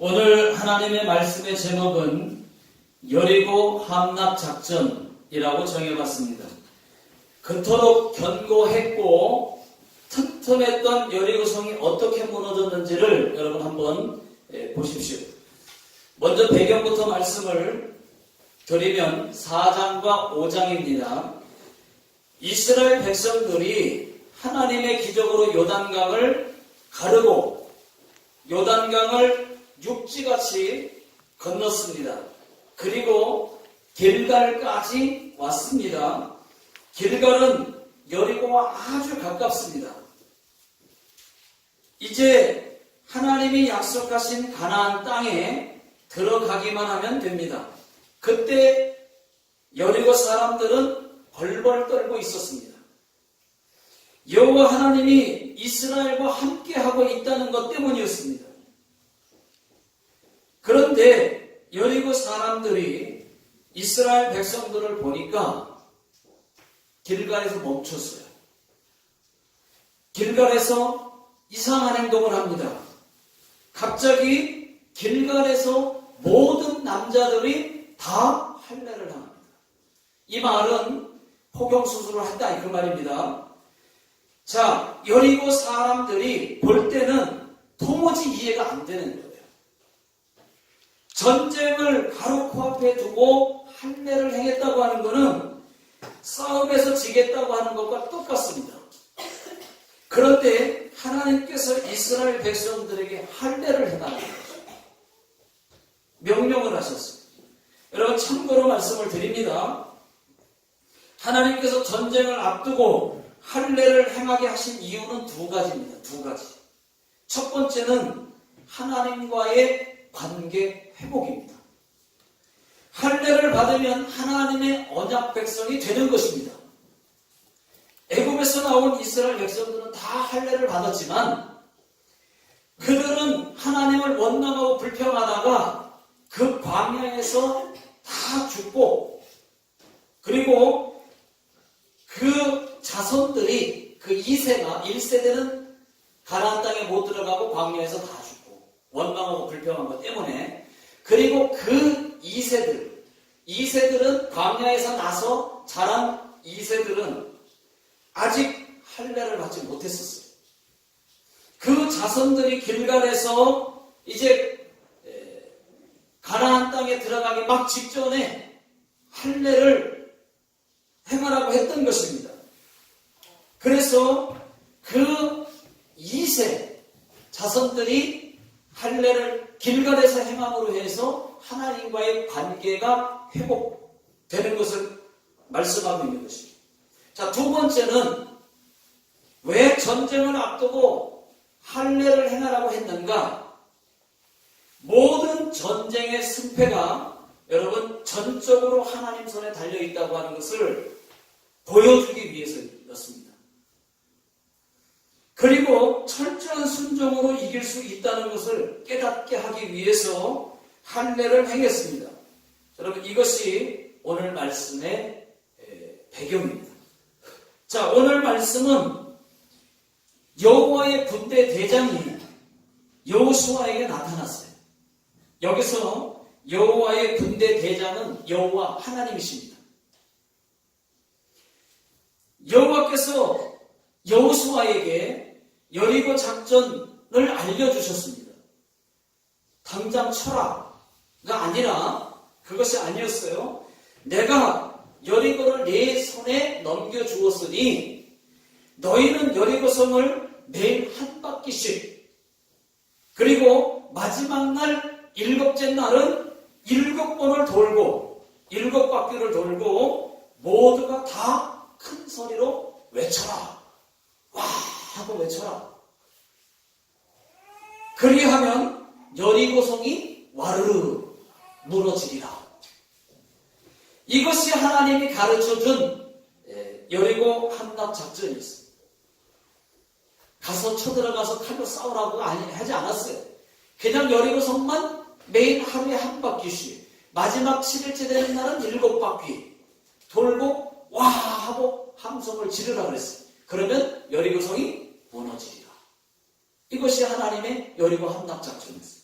오늘 하나님의 말씀의 제목은 여리고 함락작전이라고 정해봤습니다. 그토록 견고했고 튼튼했던 여리고성이 어떻게 무너졌는지를 여러분 한번 보십시오. 먼저 배경부터 말씀을 드리면 4장과 5장입니다. 이스라엘 백성들이 하나님의 기적으로 요단강을 가르고 요단강을 육지같이 건넜습니다. 그리고 길갈까지 왔습니다. 길갈은 여리고와 아주 가깝습니다. 이제 하나님이 약속하신 가나안 땅에 들어가기만 하면 됩니다. 그때 여리고 사람들은 벌벌 떨고 있었습니다. 여호와 하나님이 이스라엘과 함께하고 있다는 것 때문이었습니다. 그런데 여리고 사람들이 이스라엘 백성들을 보니까 길갈에서 멈췄어요. 길갈에서 이상한 행동을 합니다. 갑자기 길갈에서 모든 남자들이 다 할례를 합니다. 이 말은 포경수술을 했다 그 말입니다. 자, 여리고 사람들이 볼 때는 도무지 이해가 안 되는 거예요. 전쟁을 바로 코앞에 두고 할례를 행했다고 하는 것은 싸움에서 지겠다고 하는 것과 똑같습니다. 그런데 하나님께서 이스라엘 백성들에게 할례를 해달라는 거죠. 명령을 하셨어요. 여러분 참고로 말씀을 드립니다. 하나님께서 전쟁을 앞두고 할례를 행하게 하신 이유는 두 가지입니다. 두 가지. 첫 번째는 하나님과의 관계 회복입니다. 할례를 받으면 하나님의 언약 백성이 되는 것입니다. 애굽에서 나온 이스라엘 백성들은 다 할례를 받았지만 그들은 하나님을 원망하고 불평하다가 그 광야에서 다 죽고 그리고 그 자손들이 그 2세가 1세대는 가나안 땅에 못 들어가고 광야에서 다 죽고 원망하고 불평한 것 때문에 그리고 그 2세들은 광야에서 나서 자란 2세들은 아직 할례를 받지 못했었어요. 그 자손들이 길갈에서 이제 가나안 땅에 들어가기 막 직전에 할례를 행하라고 했던 것입니다. 그래서 그 2세 자손들이 할례를 길갈에서 행함으로 해서 하나님과의 관계가 회복되는 것을 말씀하고 있는 것입니다. 자, 두 번째는 왜 전쟁을 앞두고 할례를 행하라고 했는가? 모든 전쟁의 승패가 여러분 전적으로 하나님 손에 달려있다고 하는 것을 보여주기 위해서였습니다. 그리고 철저한 순종으로 이길 수 있다는 것을 깨닫게 하기 위해서 할례를 행했습니다. 여러분 이것이 오늘 말씀의 배경입니다. 자, 오늘 말씀은 여호와의 군대 대장이 여호수아에게 나타났어요. 여기서 여호와의 군대 대장은 여호와 하나님이십니다. 여호와께서 여호수아에게 여리고 작전을 알려주셨습니다. 당장 쳐라가 아니라 그것이 아니었어요. 내가 여리고를 내 손에 넘겨주었으니 너희는 여리고성을 매일 한 바퀴씩 그리고 마지막 날 7째 날은 7번을 돌고 7바퀴를 돌고 모두가 다 큰 소리로 외쳐라. 와 하고 외쳐라. 그리하면 여리고성이 와르르 무너지리라. 이것이 하나님이 가르쳐준 여리고 함락작전이었습니다. 가서 쳐들어가서 칼로 싸우라고 하지 않았어요. 그냥 여리고성만 매일 하루에 한 바퀴씩 마지막 7일째 되는 날은 7바퀴 돌고 와 하고 함성을 지르라 그랬어요. 그러면 여리고성이 무너지리라. 이것이 하나님의 여리고 함락작전이었어요.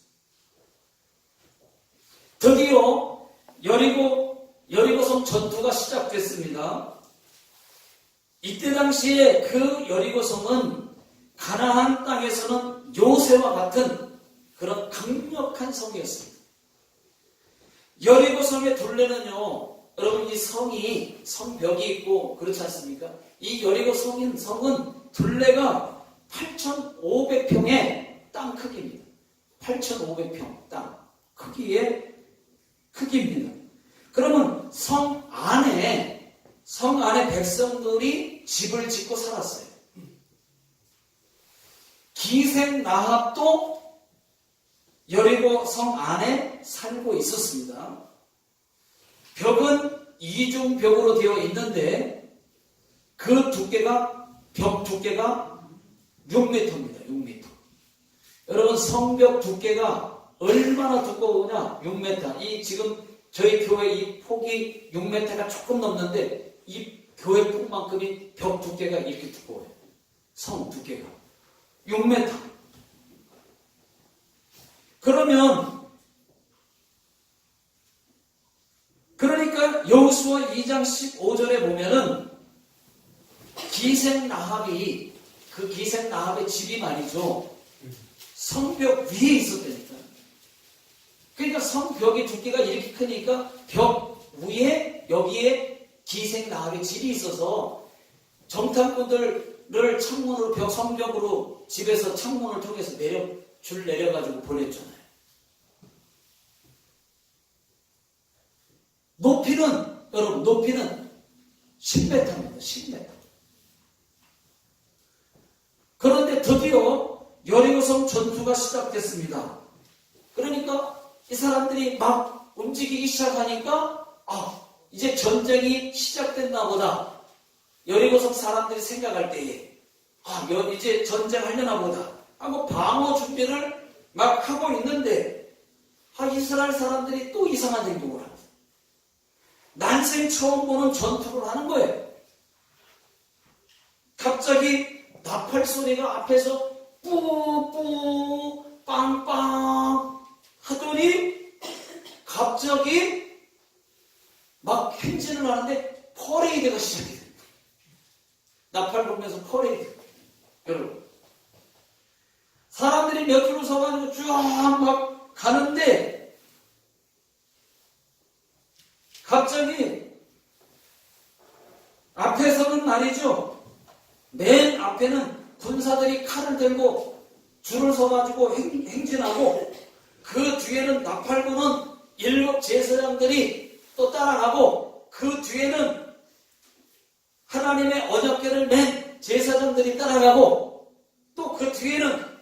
드디어 여리고성 전투가 시작됐습니다. 이때 당시에 그 여리고성은 가나안 땅에서는 요새와 같은 그런 강력한 성이었습니다. 여리고성의 둘레는요, 여러분 이 성벽이 있고 그렇지 않습니까? 이 여리고성은 둘레가 8,500평의 땅 크기입니다. 8,500평 땅 크기의 크기입니다. 그러면 성 안에 백성들이 집을 짓고 살았어요. 기생 라합도 여리고 성 안에 살고 있었습니다. 벽은 이중벽으로 되어 있는데 그 벽 두께가 6m입니다. 6m. 여러분 성벽 두께가 얼마나 두꺼우냐? 6m. 지금 저희 교회 이 폭이 6m가 조금 넘는데 이 교회 폭만큼이 벽 두께가 이렇게 두꺼워요. 성 두께가 6m. 그러니까 여호수아 2장 15절에 보면은 기생 라합의 집이 말이죠. 성벽 위에 있었다니까. 그러니까 성벽의 두께가 이렇게 크니까 벽 위에 여기에 기생 라합의 집이 있어서 정탐꾼들을 창문으로 성벽으로 집에서 창문을 통해서 내려가지고 보냈잖아요. 높이는 10m입니다. 10m. 그런데 드디어 여리고성 전투가 시작됐습니다. 그러니까 이 사람들이 막 움직이기 시작하니까 이제 전쟁이 시작됐나 보다. 여리고성 사람들이 생각할 때에 이제 전쟁하려나 보다 하고 방어 준비를 막 하고 있는데 이스라엘 사람들이 또 이상한 행동을 합니다. 난생 처음 보는 전투를 하는 거예요. 갑자기 나팔 소리가 앞에서 뿌뿌 빵빵 하더니 갑자기 막 행진을 하는데 퍼레이드가 시작이 됩니다. 나팔 불면서 퍼레이드. 여러분 사람들이 몇 줄로 서가지고 쭉 막 가는데 갑자기 앞에서는 말이죠. 맨 앞에는 군사들이 칼을 들고 줄을 서가지고 행진하고 그 뒤에는 나팔 부는 7 제사장들이 또 따라가고 그 뒤에는 하나님의 언약궤를 맨 제사장들이 따라가고 또 그 뒤에는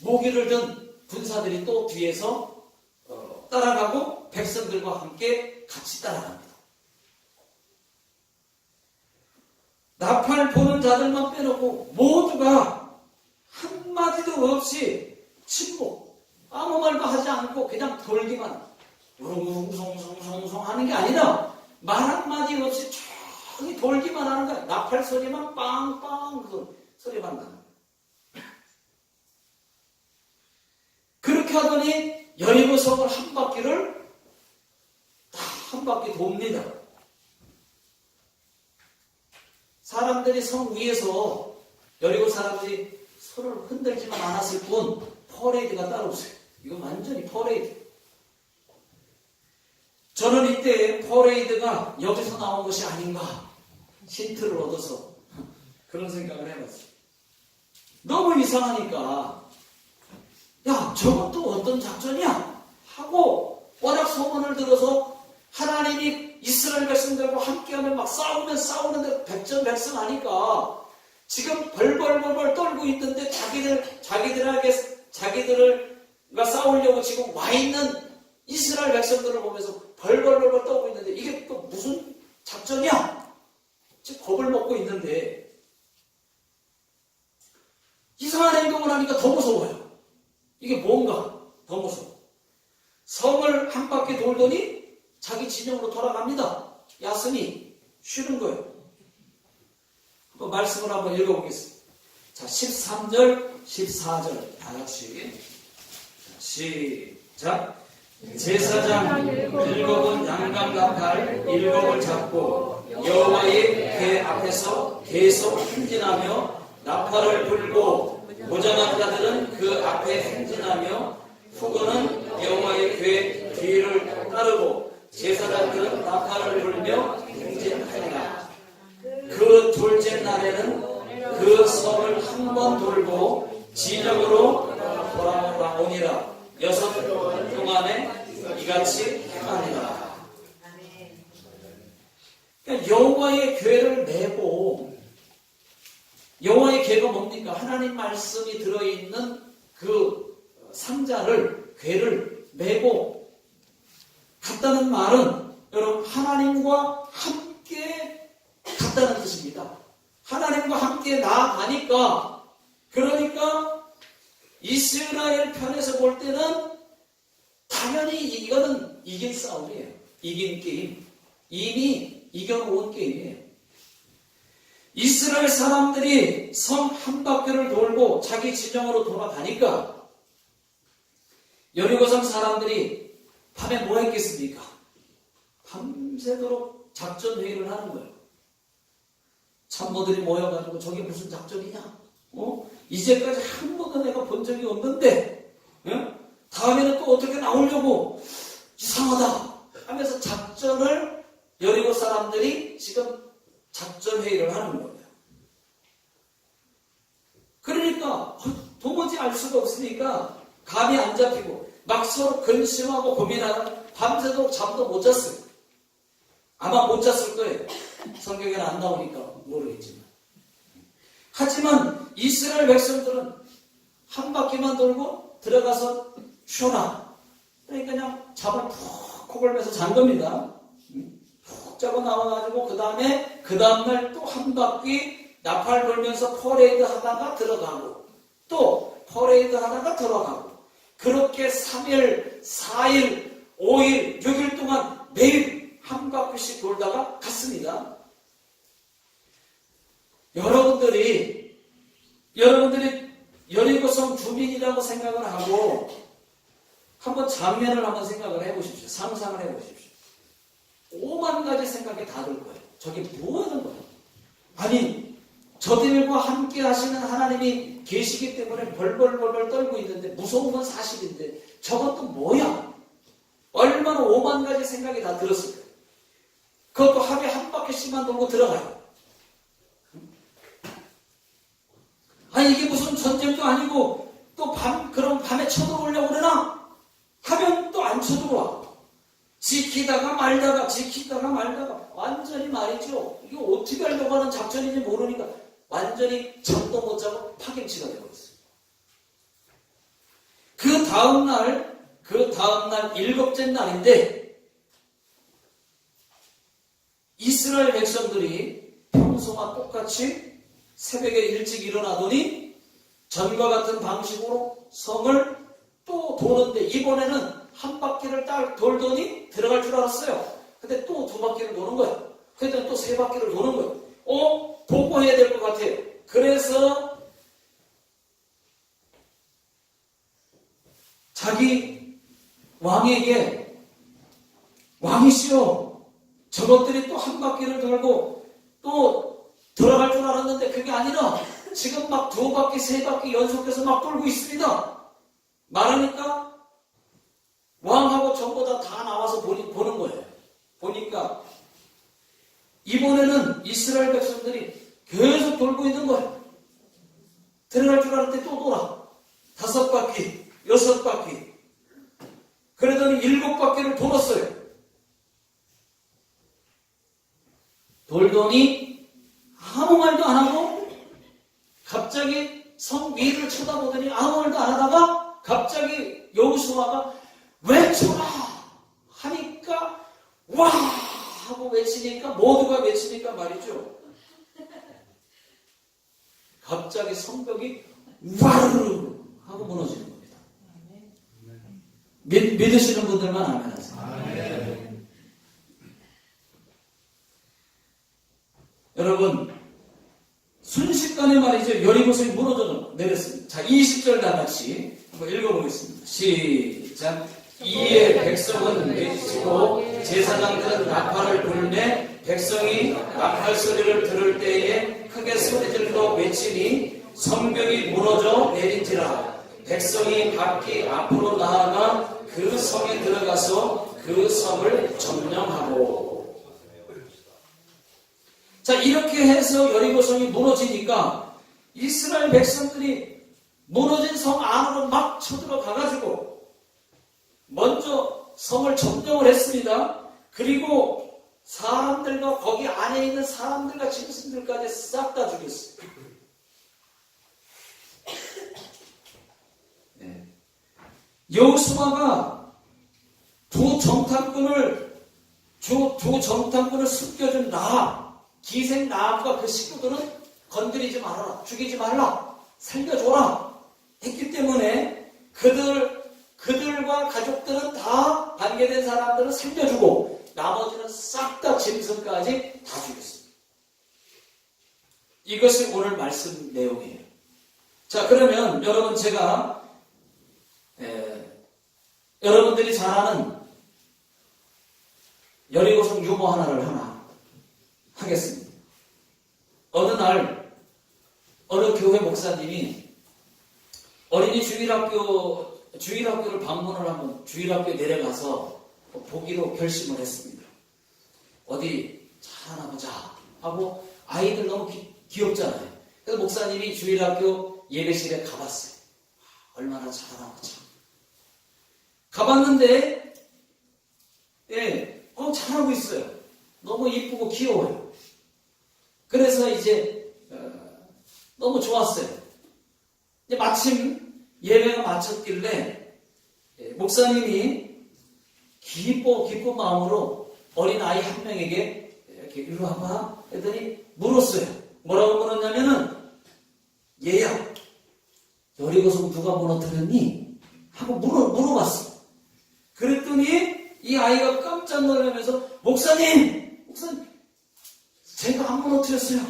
모기를 든 군사들이 또 뒤에서 따라가고 백성들과 함께 같이 따라갑니다. 나팔 보는 자들만 빼놓고 모두가 한마디도 없이 침묵, 아무 말도 하지 않고 그냥 돌기만 우릉우릉송송송송 하는 게 아니라 말 한마디 없이 조용히 돌기만 하는 거야. 나팔 소리만 빵빵 그 소리만 나는 거야. 그렇게 하더니 여리고성을 한 바퀴 돕니다. 사람들이 성 위에서 여리고 사람들이 손을 흔들지만 않았을 뿐 퍼레이드가 따로 없어요. 이건 완전히 퍼레이드. 저는 이때 퍼레이드가 여기서 나온 것이 아닌가 힌트를 얻어서 그런 생각을 해봤어요. 너무 이상하니까 저건 또 어떤 작전이야? 하고 워낙 소문을 들어서 하나님이 이스라엘 백성들과 함께하면 막 싸우는데 백전백승 하니까 지금 벌벌벌벌 떨고 있던데 자기들과 싸우려고 지금 와 있는 이스라엘 백성들을 보면서 벌벌벌벌 떨고 있는데 이게 또 무슨 작전이야? 지금 겁을 먹고 있는데 이상한 행동을 하니까 더 무서워요. 이게 뭔가 더 무서워. 성을 한 바퀴 돌더니 자기 진영으로 돌아갑니다. 야선이 쉬는 거예요. 한번 말씀을 한번 읽어보겠습니다. 자, 13절, 14절 다 같이 시작. 제사장 일곱은 양감 나팔 일곱을 잡고 여호와의 궤 앞에서 계속 행진하며 나팔을 불고 무장한 자들은 그 앞에 행진하며 후군은 여호와의 궤 뒤를 따르고 제사장들은 나팔을 불며 행진하니라. 그 둘째 날에는 그 성을 한 번 돌고 진영으로 돌아오니라. 6번 동안에 이같이 행하니라. 그러니까 여호와의 궤를 메고, 여호와의 궤가 뭡니까? 하나님 말씀이 들어있는 그 상자를, 궤를 메고 갔다는 말은 여러분 하나님과 함께 갔다는 뜻입니다. 하나님과 함께 나아가니까, 그러니까 이스라엘 편에서 볼 때는 당연히 이거는 이긴 싸움이에요. 이긴 게임. 이미 이겨놓은 게임이에요. 이스라엘 사람들이 성 한 바퀴를 돌고 자기 진영으로 돌아가니까 여리고성 사람들이 밤에 뭐 했겠습니까? 밤새도록 작전 회의를 하는 거예요. 참모들이 모여가지고 저게 무슨 작전이냐? 이제까지 한 번도 내가 본 적이 없는데, 다음에는 또 어떻게 나오려고 이상하다 하면서 작전을 여리고 사람들이 지금 작전 회의를 하는 거예요. 그러니까 도무지 알 수가 없으니까 감이 안 잡히고 막 서로 근심하고 고민하다가 밤새도록 잠도 못 잤어요. 아마 못 잤을 거예요. 성경에는 안 나오니까 모르겠지만. 하지만 이스라엘 백성들은 한 바퀴만 돌고 들어가서 쉬어라. 그러니까 그냥 잠을 푹 코골면서 잔 겁니다. 푹 자고 나와가지고 그 다음날 또 한 바퀴 나팔 돌면서 퍼레이드 하다가 들어가고 또 퍼레이드 하다가 들어가고 그렇게 3일, 4일, 5일, 6일 동안 매일 한 바퀴씩 돌다가 갔습니다. 여러분들이 여리고성 주민이라고 생각을 하고 한번 장면을 한번 생각을 해보십시오. 상상을 해보십시오. 5만 가지 생각이 다 들 거예요. 저게 뭐 하는 거예요? 아니, 저들과 함께 하시는 하나님이 계시기 때문에 벌벌벌벌 떨고 있는데 무서운 건 사실인데 저것도 뭐야? 얼마나 5만 가지 생각이 다 들었을까요? 그것도 하루에 한 바퀴씩만 돌고 들어가요. 아니 이게 무슨 전쟁도 아니고 또 그럼 밤에 쳐들어오려고 그러나? 하면 또 안 쳐들어와. 지키다가 말다가 완전히 말이죠. 이게 어떻게 하려고 하는 작전인지 모르니까 완전히 잠도 못 자고 파김치가 되고 있어요. 그 다음날 7째 날인데 이스라엘 백성들이 평소와 똑같이 새벽에 일찍 일어나더니 전과 같은 방식으로 성을 또 도는데 이번에는 한 바퀴를 딱 돌더니 들어갈 줄 알았어요. 근데 또 2바퀴를 도는 거예요. 그랬더니 또 3바퀴를 도는 거예요. 보고해야 될 것 같아요. 그래서 자기 왕에게 왕이시여 저것들이 또 한 바퀴를 돌고 또 들어갈 줄 알았는데 그게 아니라 지금 막 2바퀴, 3바퀴 연속해서 막 돌고 있습니다. 말하니까 왕하고 전부 다 나와서 보는 거예요. 보니까 이번에는 이스라엘 백성들이 계속 돌고 있는 거예요. 들어갈 줄 알았는데 또 돌아. 5바퀴, 6바퀴. 그러더니 7바퀴를 돌았어요. 돌더니 아무 말도 안 하고 갑자기 성 위를 쳐다보더니 아무 말도 안 하다가 갑자기 여호수아가 외쳐라 하니까 와 하고 외치니까 모두가 외치니까 말이죠. 갑자기 성벽이 와르르 하고 무너지는 겁니다. 믿으시는 분들만 아멘 하세요. 여러분 순식간에 말이죠. 여리고성이 무너져 내렸습니다. 자, 20절 다 같이 한번 읽어보겠습니다. 시작. 이에 백성은 외치고 제사장들은 나팔을 불매 백성이 나팔 소리를 들을 때에 크게 소리질러 외치니 성벽이 무너져 내린지라. 백성이 밖이 앞으로 나아가 그 성에 들어가서 그 성을 점령하고. 자, 이렇게 해서 여리고성이 무너지니까 이스라엘 백성들이 무너진 성 안으로 막 쳐들어가가지고 먼저 성을 점령을 했습니다. 그리고 사람들과 거기 안에 있는 사람들과 짐승들까지 싹 다 죽였어요. 네. 여호수아가 두 정탐꾼을 숨겨준 기생 나합과 그 식구들은 건드리지 말아라, 죽이지 말라, 살려줘라 했기 때문에 그들과 가족들은 다 관계된 사람들은 살려주고 나머지는 싹 다 짐승까지 다 죽였습니다. 이것이 오늘 말씀 내용이에요. 자, 그러면 여러분, 제가 여러분들이 잘 아는 여리고성 유머 하나를 하겠습니다. 어느 날 어느 교회 목사님이 어린이 주일학교를 방문을 하면 주일학교에 내려가서 보기로 결심을 했습니다. 어디 잘하나 보자 하고, 아이들 너무 귀엽잖아요. 그래서 목사님이 주일학교 예배실에 가봤어요. 얼마나 잘하나 보자. 가봤는데 잘하고 있어요. 너무 이쁘고 귀여워요. 그래서 이제 너무 좋았어요. 이제 마침 예배가 마쳤길래 목사님이 기쁜 마음으로 어린아이 한 명에게 이렇게 이리 와봐 했더니 물었어요. 뭐라고 물었냐면은, 얘야, 여리고성 누가 무너뜨렸니? 하고 물어봤어. 그랬더니 이 아이가 깜짝 놀라면서, 목사님, 제가 안 무너뜨렸어요.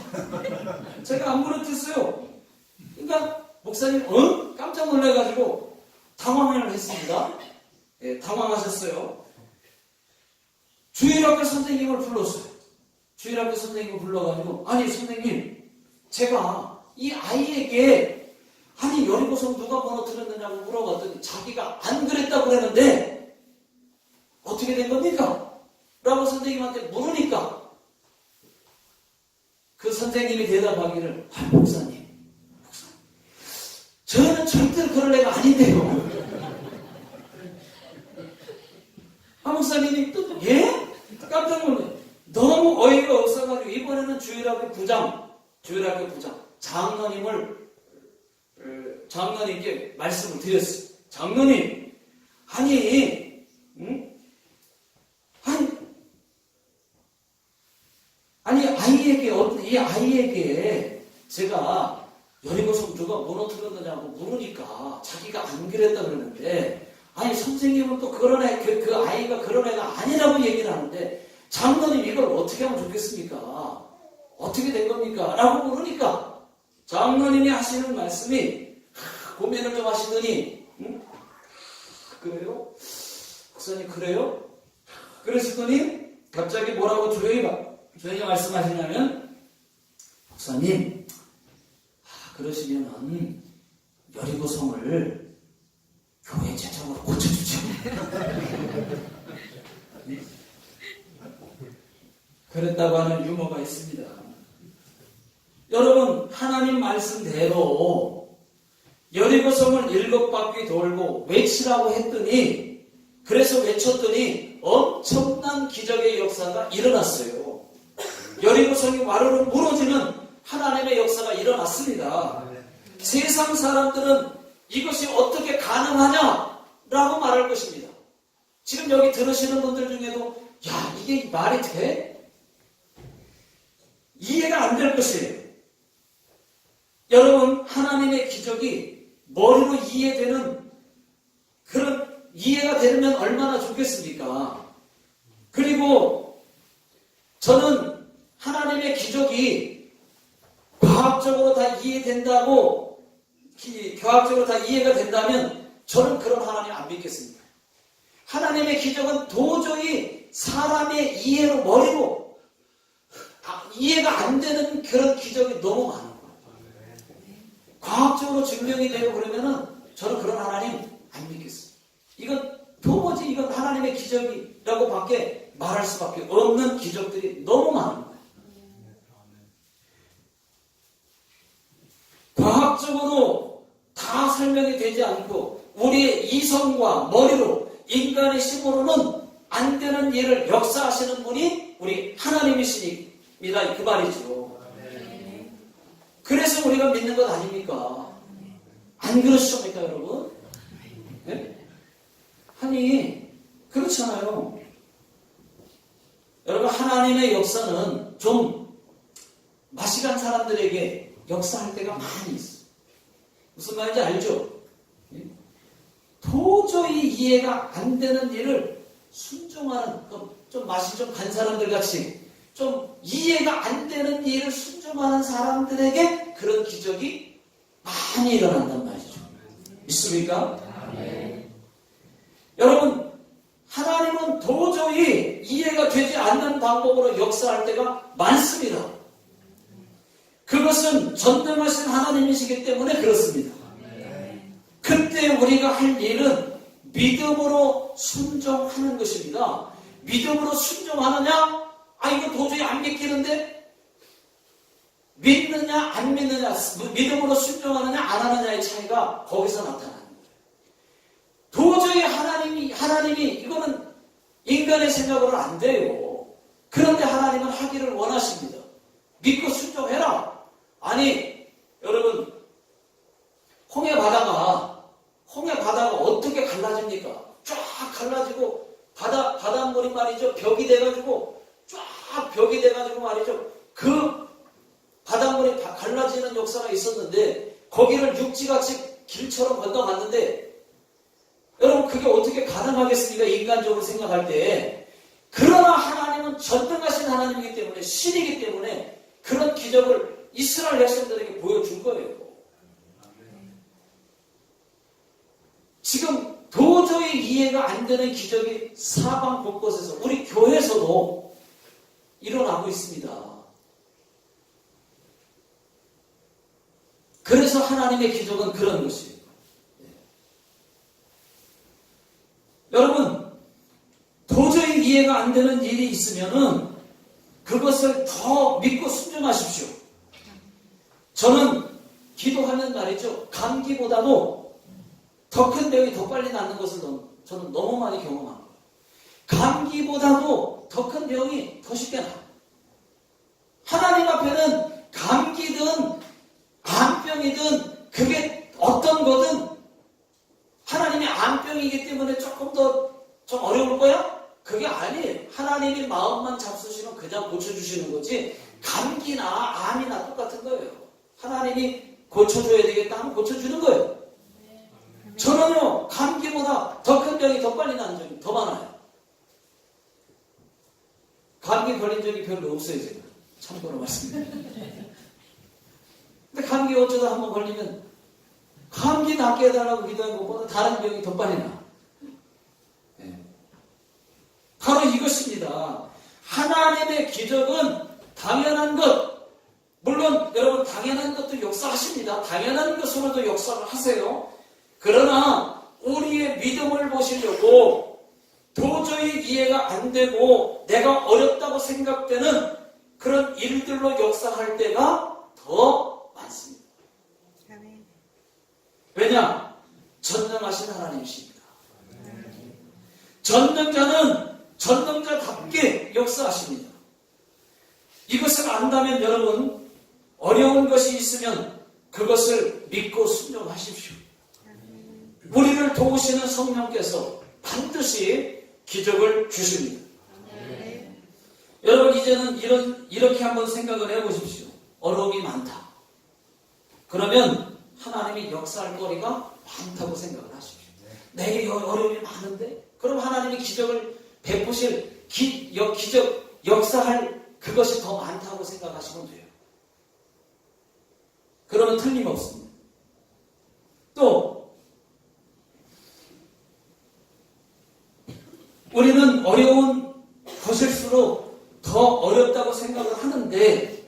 제가 안 무너뜨렸어요. 그러니까 목사님 깜짝 놀라가지고 당황을 했습니다. 당황하셨어요. 주일학교 선생님을 불렀어요. 주일학교 선생님을 불러가지고, 아니 선생님, 제가 이 아이에게 여리고성 누가 무너뜨렸느냐고 물어봤더니 자기가 안 그랬다고 그러는데 어떻게 된 겁니까? 라고 선생님한테 물으니까 그 선생님이 대답하기를, 목사님, 저는 절대로 그럴 애가 아닌데요. 목사님이 또, 예? 깜짝 놀래. 너무 어이가 없어가지고 이번에는 주일학교 부장 장로님께 말씀을 드렸어요. 장로님, 이 아이에게 제가 여리고성 누가 무너뜨렸느냐고 물으니까 자기가 안 그랬다 그러는데, 선생님은 또 그 아이가 그런 애가 아니라고 얘기를 하는데, 장로님 이걸 어떻게 하면 좋겠습니까? 어떻게 된 겁니까? 라고 물으니까 장로님이 하시는 말씀이, 고민을 좀 하시더니, 그래요? 목사님 그래요? 그러시더니 갑자기 뭐라고 조용히 말씀하시냐면, 목사님, 그러시면은 여리고성을 교회 재정으로 고쳐주죠. 그랬다고 하는 유머가 있습니다. 여러분, 하나님 말씀대로 여리고성을 7바퀴 돌고 외치라고 했더니, 그래서 외쳤더니 엄청난 기적의 역사가 일어났어요. 여리고성이 와르르 무너지는 하나님의 역사가 일어났습니다. 세상 사람들은 이것이 어떻게 가능하냐라고 말할 것입니다. 지금 여기 들으시는 분들 중에도, 야, 이게 말이 돼? 이해가 안 될 것이에요. 여러분, 하나님의 기적이 머리로 이해가 되면 얼마나 좋겠습니까? 그리고 저는 하나님의 기적이 과학적으로 다 이해가 된다면 저는 그런 하나님 안 믿겠습니다. 하나님의 기적은 도저히 사람의 이해로 머리로 이해가 안 되는 그런 기적이 너무 많은 거예요. 과학적으로 증명이 되고 그러면은 저는 그런 하나님 안 믿겠어요. 이건 도무지 이건 하나님의 기적이라고 밖에 말할 수밖에 없는 기적들이 너무 많은 거예요. 과학적으로 다 설명이 되지 않고 우리의 이성과 머리로 인간의 힘으로는 안 되는 일을 역사하시는 분이 우리 하나님이십니다. 그 말이죠. 그래서 우리가 믿는 것 아닙니까? 안 그러십니까, 여러분? 네? 아니, 그렇잖아요. 여러분, 하나님의 역사는 좀 맛이 간 사람들에게 역사할 때가 많이 있어요. 무슨 말인지 알죠? 도저히 이해가 안 되는 일을 순종하는, 좀 맛이 좀 간 사람들 같이 좀 이해가 안 되는 일을 순종하는 사람들에게 그런 기적이 많이 일어난단 말이죠. 믿습니까? 네. 여러분, 하나님은 도저히 이해가 되지 않는 방법으로 역사할 때가 많습니다. 그것은 전능하신 하나님이시기 때문에 그렇습니다. 그때 우리가 할 일은 믿음으로 순종하는 것입니다. 믿음으로 순종하느냐? 이거 도저히 안 믿기는데? 믿느냐, 안 믿느냐, 믿음으로 순종하느냐, 안 하느냐의 차이가 거기서 나타나는 거예요. 도저히 하나님이, 이거는 인간의 생각으로는 안 돼요. 그런데 하나님은 하기를 원하십니다. 믿고 순종해라. 아니, 여러분, 홍해 바다가 어떻게 갈라집니까? 쫙 갈라지고, 바닷물이 말이죠. 벽이 돼가지고, 쫙 벽이 돼가지고 말이죠. 그 바닷물이 갈라지는 역사가 있었는데, 거기를 육지같이 길처럼 건너갔는데, 여러분, 그게 어떻게 가능하겠습니까? 인간적으로 생각할 때. 그러나 하나님은 전능하신 하나님이기 때문에, 신이기 때문에, 그런 기적을 이스라엘 백성들에게 보여준 거예요. 지금 도저히 이해가 안 되는 기적이 사방 곳곳에서 우리 교회에서도 일어나고 있습니다. 그래서 하나님의 기적은 그런 것이에요. 여러분, 도저히 이해가 안 되는 일이 있으면은 그것을 더 믿고 순종하십시오. 저는 기도하는 말이죠. 감기보다도 더 큰 병이 더 빨리 낫는 것을 저는 너무 많이 경험한 거예요. 감기보다도 더 큰 병이 더 쉽게 나요. 하나님 앞에는 감기든 암병이든 그게 어떤 거든 하나님이 암병이기 때문에 조금 더 좀 어려울 거야? 그게 아니에요. 하나님이 마음만 잡수시면 그냥 고쳐주시는 거지 감기나 암이나 똑같은 거예요. 하나님이 고쳐줘야 되겠다 하면 고쳐주는 거예요. 저는요, 감기보다 더 큰 병이 더 빨리 나는 적이 더 많아요. 감기 걸린 적이 별로 없어요, 제가. 참고로 말씀드립니다. 근데 감기 어쩌다 한번 걸리면 감기 낫게 해달라고 기도한 것보다 다른 병이 더 빨리 나. 네. 바로 이것입니다. 하나님의 기적은 당연한 것. 물론 여러분 당연한 것도 역사하십니다. 당연한 것으로도 역사를 하세요. 그러나 우리의 믿음을 보시려고 도저히 이해가 안 되고 내가 어렵다고 생각되는 그런 일들로 역사할 때가 더 많습니다. 왜냐? 전능하신 하나님이십니다. 전능자는 전능자답게 역사하십니다. 이것을 안다면 여러분 어려운 것이 있으면 그것을 믿고 순종하십시오. 우리를 도우시는 성령께서 반드시 기적을 주십니다. 여러분 이제는 이렇게 한번 생각을 해보십시오. 어려움이 많다. 그러면 하나님이 역사할 거리가 많다고 생각을 하십시오. 내게 어려움이 많은데? 그럼 하나님이 기적을 베푸실 기적 역사할 그것이 더 많다고 생각하시면 돼요. 그러면 틀림없습니다. 또 우리는 어려운 것일수록 더 어렵다고 생각을 하는데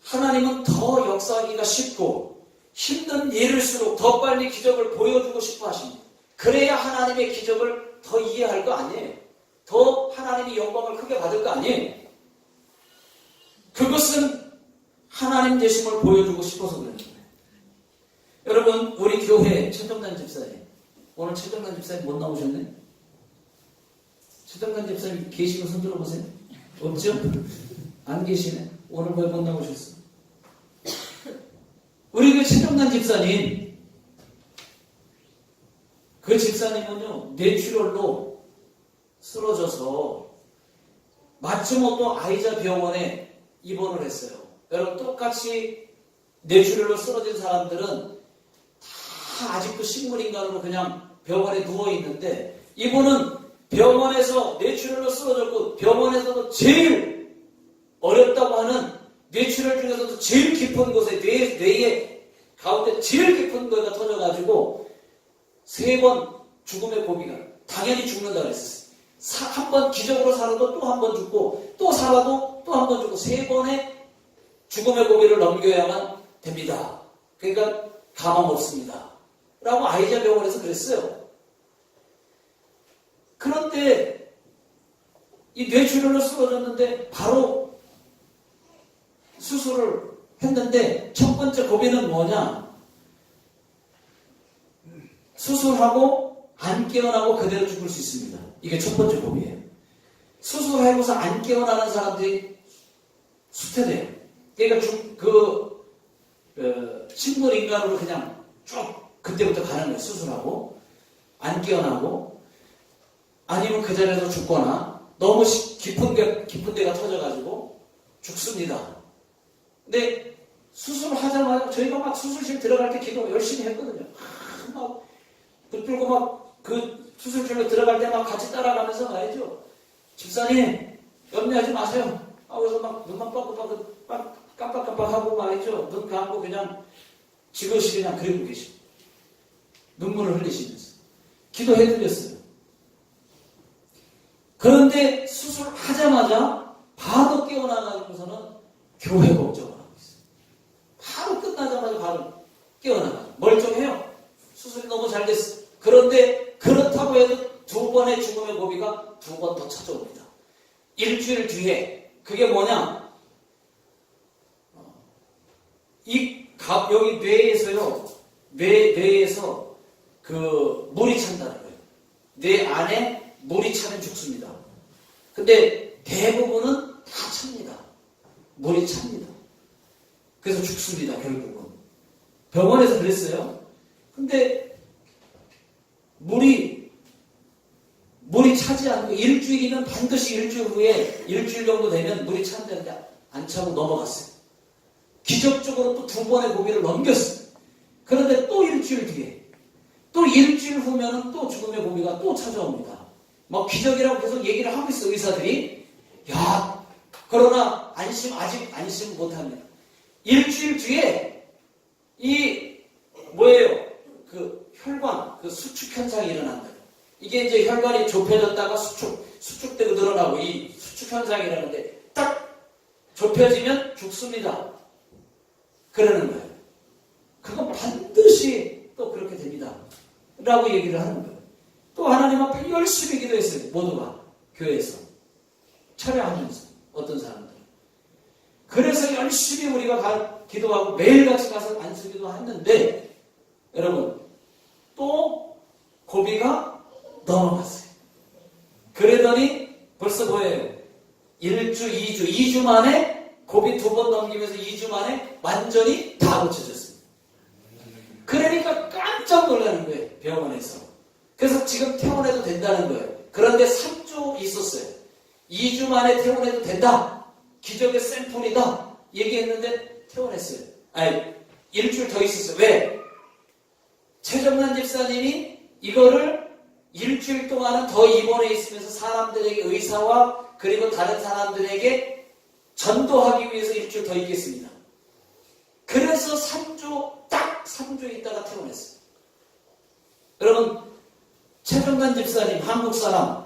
하나님은 더 역사하기가 쉽고 힘든 일일수록 더 빨리 기적을 보여주고 싶어 하십니다. 그래야 하나님의 기적을 더 이해할 거 아니에요. 더 하나님이 영광을 크게 받을 거 아니에요. 그것은 하나님 되심을 보여주고 싶어서 그러는 거예요. 여러분, 우리 교회 최정단 집사님, 오늘 최정단 집사님 못 나오셨네? 최정단 집사님 계시면 손 들어보세요. 없죠? 안 계시네. 오늘 왜 못 나오셨어? 우리 그 최정단 집사님, 그 집사님은요, 뇌출혈로 쓰러져서 마침 또 아이자 병원에 입원을 했어요. 여러분, 똑같이 뇌출혈로 쓰러진 사람들은 다 아직도 식물인간으로 그냥 병원에 누워있는데, 이분은 병원에서 뇌출혈로 쓰러졌고 병원에서도 제일 어렵다고 하는 뇌출혈 중에서도 제일 깊은 곳에 뇌의 가운데 제일 깊은 거가 터져가지고 3번 죽음의 고비가 당연히 죽는다 그랬었어요. 한 번 기적으로 살아도 또 한 번 죽고 또 살아도 또 한 번 죽고 3번의 죽음의 고비를 넘겨야만 됩니다. 그러니까 가망 없습니다. 라고 아이자 병원에서 그랬어요. 그런데 이 뇌출혈로 쓰러졌는데 바로 수술을 했는데 첫 번째 고비는 뭐냐? 수술하고 안 깨어나고 그대로 죽을 수 있습니다. 이게 첫 번째 고비예요. 수술하고서 안 깨어나는 사람들이 수태돼요. 그러니까 식물 인간으로 그냥 쭉 그때부터 가는 거예요. 수술하고 안 깨어나고 아니면 그 자리에서 죽거나 너무 깊은 데가 터져가지고 죽습니다. 근데 수술하자마자 저희가 막 수술실 들어갈 때 기도 열심히 했거든요. 막 붙들고 막 그 수술실로 들어갈 때 막 같이 따라가면서 말이죠. 집사님 염려하지 마세요. 그래서 막 눈만 깜빡깜빡하고 말이죠. 눈 감고 그냥 지그시 그냥 그리고 계시고 눈물을 흘리시면서 기도해드렸어요. 그런데 수술하자마자 바로 깨어나가면서는 교회 걱정을 하고 있어요. 바로 끝나자마자 바로 깨어나가요. 멀쩡해요. 수술이 너무 잘 됐어요. 그런데 그렇다고 해도 2번의 죽음의 고비가 2번 더 찾아옵니다. 일주일 뒤에 그게 뭐냐? 여기 뇌에서요. 뇌에서 그 물이 찬다는 거예요. 뇌 안에 물이 차면 죽습니다. 근데 대부분은 다 찹니다. 물이 찹니다. 그래서 죽습니다. 결국은. 병원에서 그랬어요. 근데 물이 차지 않고 일주일이면 반드시 일주일 후에 일주일 정도 되면 물이 찬다는데 안 차고 넘어갔어요. 기적적으로 또 2번의 고비를 넘겼어요. 그런데 또 일주일 뒤에 또 일주일 후면은 또 죽음의 고비가 또 찾아옵니다. 뭐 기적이라고 계속 얘기를 하고 있어 의사들이. 그러나 아직 안심 못합니다. 일주일 뒤에 그 혈관, 그 수축 현상이 일어난다. 이게 이제 혈관이 좁혀졌다가 수축되고 늘어나고 이 수축 현상이라는데 딱 좁혀지면 죽습니다. 그러는 거예요. 그건 반드시 또 그렇게 됩니다. 라고 얘기를 하는 거예요. 또 하나님 앞에 열심히 기도했어요. 모두가 교회에서 철회하면서 어떤 사람들. 그래서 열심히 우리가 기도하고 매일같이 가서 안수기도 했는데 여러분 또 고비가 넘어갔어요. 그러더니 벌써 뭐예요? 1주, 2주 만에 고비 2번 넘기면서 2주 만에 완전히 다 고쳐졌어요. 그러니까 깜짝 놀라는 거예요. 병원에서. 그래서 지금 퇴원해도 된다는 거예요. 그런데 3주 있었어요. 2주 만에 퇴원해도 된다. 기적의 샘플이다. 얘기했는데 퇴원했어요. 일주일 더 있었어요. 왜? 최정란 집사님이 이거를 일주일 동안은 더 입원해 있으면서 사람들에게 의사와 그리고 다른 사람들에게 전도하기 위해서 일주일 더 있겠습니다. 그래서 딱 3주 있다가 퇴원했어요. 여러분 최정란 집사님 한국 사람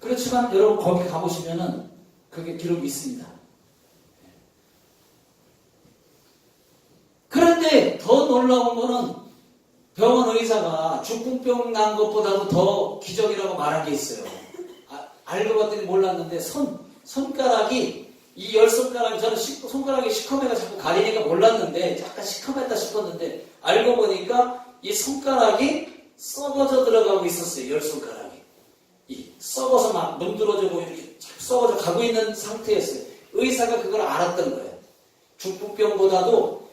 그렇지만 여러분 거기 가보시면은 그게 기록이 있습니다. 그런데 더 놀라운 거는 병원 의사가 중풍병 난 것보다도 더 기적이라고 말한 게 있어요. 알고 봤더니 몰랐는데 손가락이 이 열 손가락이 저는 손가락이 시커매가 자꾸 가리니까 몰랐는데 약간 시커맸다 싶었는데 알고 보니까 이 손가락이 썩어져 들어가고 있었어요. 열 손가락이 썩어서 막 문드러지고 이렇게 썩어져 가고 있는 상태였어요. 의사가 그걸 알았던 거예요. 중풍병보다도.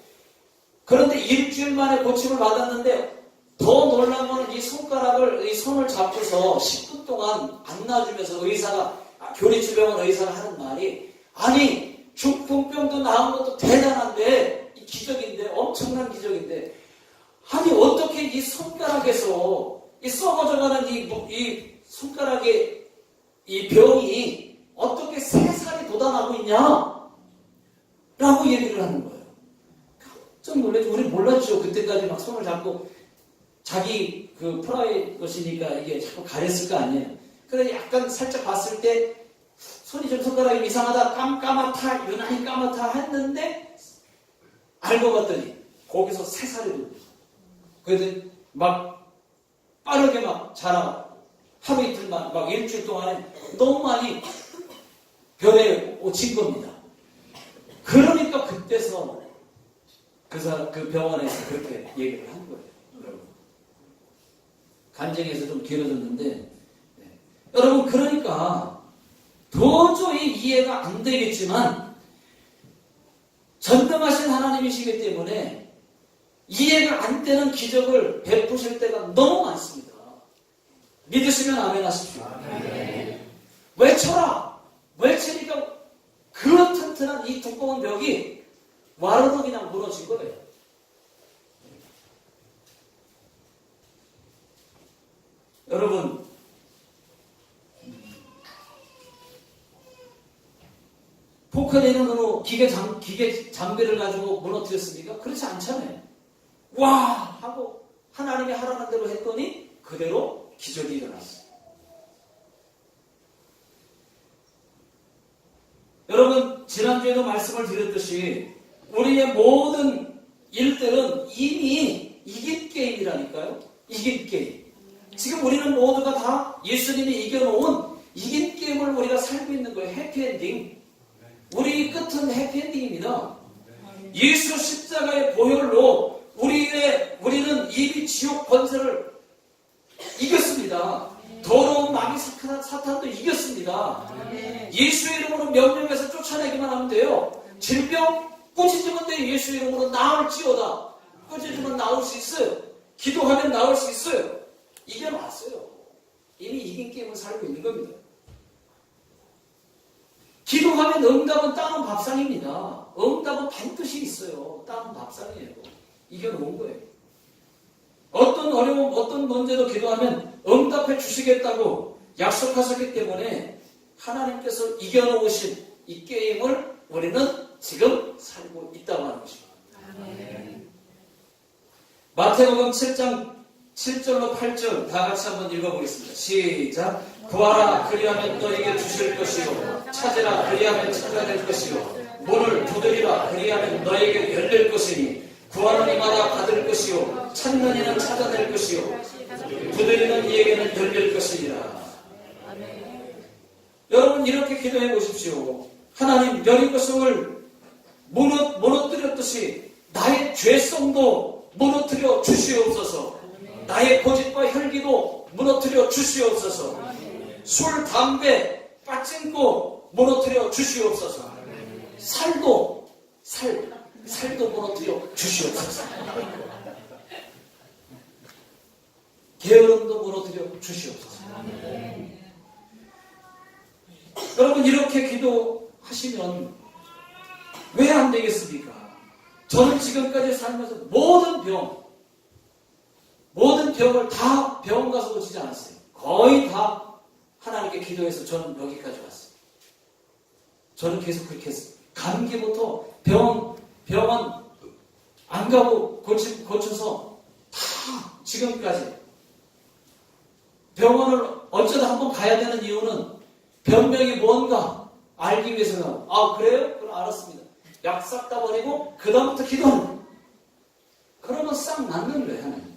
그런데 일주일 만에 고침을 받았는데 더 놀란 거는 이 손을 잡고서 10분 동안 안 놔주면서 의사가, 교리치병원 의사가 하는 말이, 아니, 중풍병도 나은 것도 대단한데, 이 기적인데, 엄청난 기적인데, 아니, 어떻게 이 손가락에서, 이 썩어져가는 이 손가락의 이 병이 어떻게 3살이 돋아나고 있냐? 라고 얘기를 하는 거예요. 깜짝 놀라죠. 우리 몰랐죠. 그때까지 막 손을 잡고 자기 그 프라이버시니까 이게 자꾸 가렸을 거 아니에요. 그래서 약간 살짝 봤을 때 손이 좀 손가락이 이상하다, 까맣다, 유난히 까맣다 했는데 알고 봤더니 거기서 3살이 돋고 그래서 막 빠르게 막 자라고 하루 이틀만 막 일주일 동안에 너무 많이 별에 진 겁니다. 그러니까 그때서 그 병원에서 그렇게 얘기를 한 거예요. 여러분. 간증에서 좀 길어졌는데, 네. 여러분, 그러니까 도저히 이해가 안 되겠지만, 전능하신 하나님이시기 때문에 이해가 안 되는 기적을 베푸실 때가 너무 많습니다. 믿으시면 아멘 하십시오. 아멘. 외쳐라! 외치니까 그 튼튼한 이 두꺼운 벽이 와르르 그냥 무너진 거예요. 여러분, 포크레인은 어느 기계 장비를 가지고 무너뜨렸습니까? 그렇지 않잖아요. 와! 하고 하나님이 하라는 대로 했더니 그대로 기적이 일어났어요. 여러분, 지난주에도 말씀을 드렸듯이 우리의 모든 일들은 이미 이긴 게임이라니까요. 이긴 게임. 지금 우리는 모두가 다 예수님이 이겨놓은 이긴 게임을 우리가 살고 있는 거예요. 해피엔딩. 우리 끝은 해피엔딩입니다. 예수 십자가의 보혈로 우리는 이미 지옥 권세를 이겼습니다. 더러운 마귀 사탄도 이겼습니다. 예수의 이름으로 명령해서 쫓아내기만 하면 돼요. 질병 꾸짖으면 돼요. 예수 이름으로 나을지어다. 꾸짖으면 나올 수 있어요. 기도하면 나올 수 있어요. 이겨놨어요. 이미 이긴 게임을 살고 있는 겁니다. 기도하면 응답은 따는 밥상입니다. 응답은 반드시 있어요. 따는 밥상이에요. 이겨놓은 거예요. 어떤 어려움, 어떤 문제도 기도하면 응답해 주시겠다고 약속하셨기 때문에 하나님께서 이겨놓으신 이 게임을 우리는 지금 살고 있다고 하는 것입니다. 아멘. 마태복음 7장 7절로 8절 다 같이 한번 읽어보겠습니다. 시작. 구하라 그리하면 너에게 주실 것이요 찾으라 그리하면 찾아낼 것이요 문을 두드리라 그리하면 너에게 열릴 것이니 구하는 이마다 받을 것이요 찾는 이는 찾아낼 것이요 두드리는 이에게는 열릴 것이니라. 여러분 이렇게 기도해 보십시오. 하나님 여리고성을 무너뜨렸듯이 나의 죄성도 무너뜨려 주시옵소서. 나의 고집과 혈기도 무너뜨려 주시옵소서. 술, 담배, 빠찡고 무너뜨려 주시옵소서. 살도 무너뜨려 주시옵소서. 게으름도 무너뜨려 주시옵소서. 여러분 이렇게 기도하시면 왜 안 되겠습니까? 저는 지금까지 살면서 모든 병을 다 병원 가서 고치지 않았어요. 거의 다 하나님께 기도해서 저는 여기까지 왔어요. 저는 계속 그렇게 했어요. 감기부터 병원 안 가고 고쳐서 다 지금까지 병원을 어쩌다 한번 가야 되는 이유는 변명이 뭔가 알기 위해서는 아 그래요? 그럼 알았습니다. 약 싹 다 버리고 그 다음부터 기도하는 거예요. 그러면 싹 낫는 거예요. 하나님.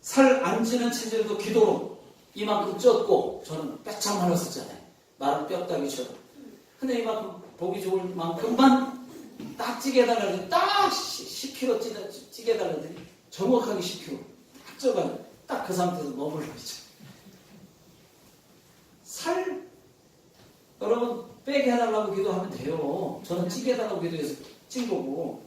살 안 찌는 체질도 기도로 이만큼 쪘고 저는 빼짝 말랐었잖아요. 마른 뼈다귀처럼. 근데 이만큼 보기 좋을 만큼만 딱 찌게 해달라는데 딱 10kg 찌게 해달라는데 정확하게 10kg 딱 쪄가지고 딱 그 상태에서 머물러 있죠. 살 여러분 빼게 해달라고 기도하면 돼요. 저는 찌게 해달라고 기도해서 찐 거고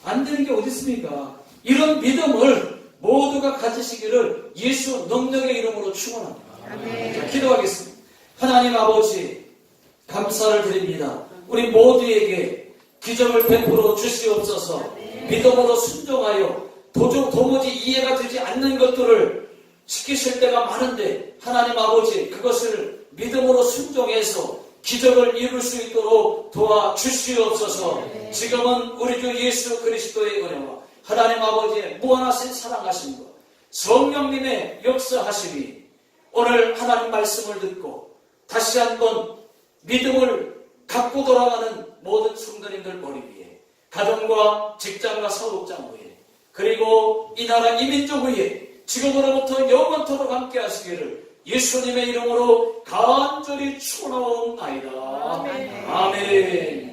안 되는 게 어디 있습니까? 이런 믿음을 모두가 가지시기를 예수 능력의 이름으로 축원합니다. 자, 기도하겠습니다. 하나님 아버지 감사를 드립니다. 우리 모두에게 기적을 베풀어 주시옵소서. 믿음으로 순종하여 도무지 이해가 되지 않는 것들을 시키실 때가 많은데 하나님 아버지 그것을 믿음으로 순종해서 기적을 이룰 수 있도록 도와주시옵소서. 지금은 우리 주 예수 그리스도의 은혜와 하나님 아버지의 무한하신 사랑하심과 성령님의 역사하심이 오늘 하나님 말씀을 듣고 다시 한번 믿음을 갖고 돌아가는 모든 성도님들 머리 위에 가정과 직장과 사업장 위에 그리고 이 나라 이민족 위에 지금으로부터 영원토록 함께 하시기를 예수님의 이름으로 간절히 축원하옵나이다. 아멘.